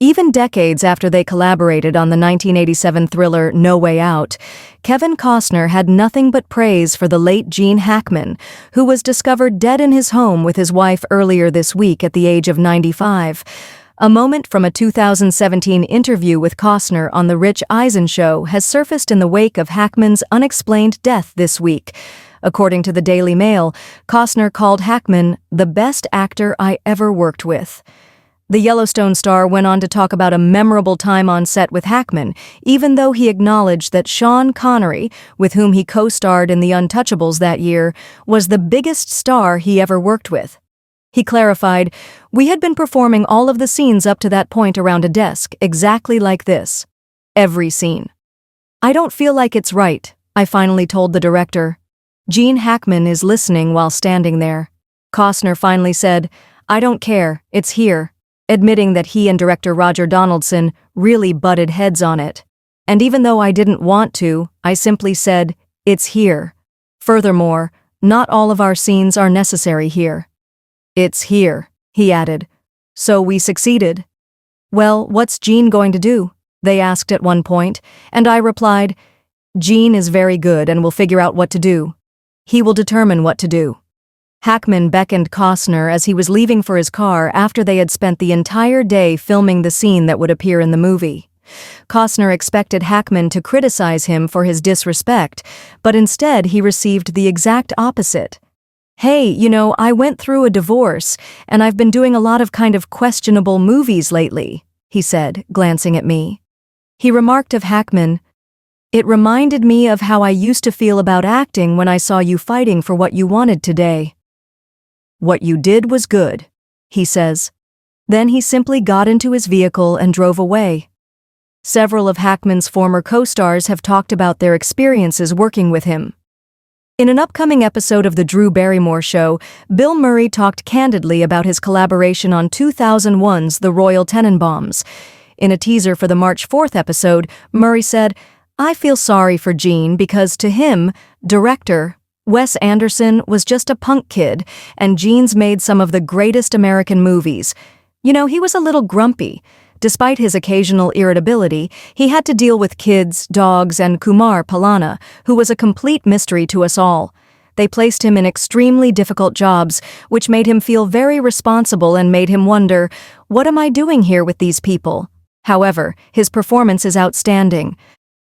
Even decades after they collaborated on the 1987 thriller No Way Out, Kevin Costner had nothing but praise for the late Gene Hackman, who was discovered dead in his home with his wife earlier this week at the age of 95. A moment from a 2017 interview with Costner on The Rich Eisen Show has surfaced in the wake of Hackman's unexplained death this week. According to the Daily Mail, Costner called Hackman the best actor I ever worked with. The Yellowstone star went on to talk about a memorable time on set with Hackman, even though he acknowledged that Sean Connery, with whom he co-starred in the Untouchables that year, was the biggest star he ever worked with. He clarified, "We had been performing all of the scenes up to that point around a desk, exactly like this. Every scene. I don't feel like it's right," I finally told the director. Gene Hackman is listening while standing there. Costner finally said, "I don't care, it's here," admitting that he and director Roger Donaldson really butted heads on it. "And even though I didn't want to, I simply said, it's here. Furthermore, not all of our scenes are necessary here." "It's here," he added. "So we succeeded." "Well, what's Gene going to do?" they asked at one point, and I replied, "Gene is very good and will figure out what to do. He will determine what to do." Hackman beckoned Costner as he was leaving for his car after they had spent the entire day filming the scene that would appear in the movie. Costner expected Hackman to criticize him for his disrespect, but instead he received the exact opposite. "Hey, I went through a divorce, and I've been doing a lot of kind of questionable movies lately," he said, glancing at me. He remarked of Hackman, "It reminded me of how I used to feel about acting when I saw you fighting for what you wanted today." "What you did was good," he says. Then he simply got into his vehicle and drove away. Several of Hackman's former co-stars have talked about their experiences working with him. In an upcoming episode of The Drew Barrymore Show, Bill Murray talked candidly about his collaboration on 2001's The Royal Tenenbaums. In a teaser for the March 4th episode, Murray said, "I feel sorry for Gene because to him, director, Wes Anderson was just a punk kid, and Gene's made some of the greatest American movies. He was a little grumpy. Despite his occasional irritability, he had to deal with kids, dogs, and Kumar Pallana, who was a complete mystery to us all. They placed him in extremely difficult jobs, which made him feel very responsible and made him wonder, what am I doing here with these people? However, his performance is outstanding.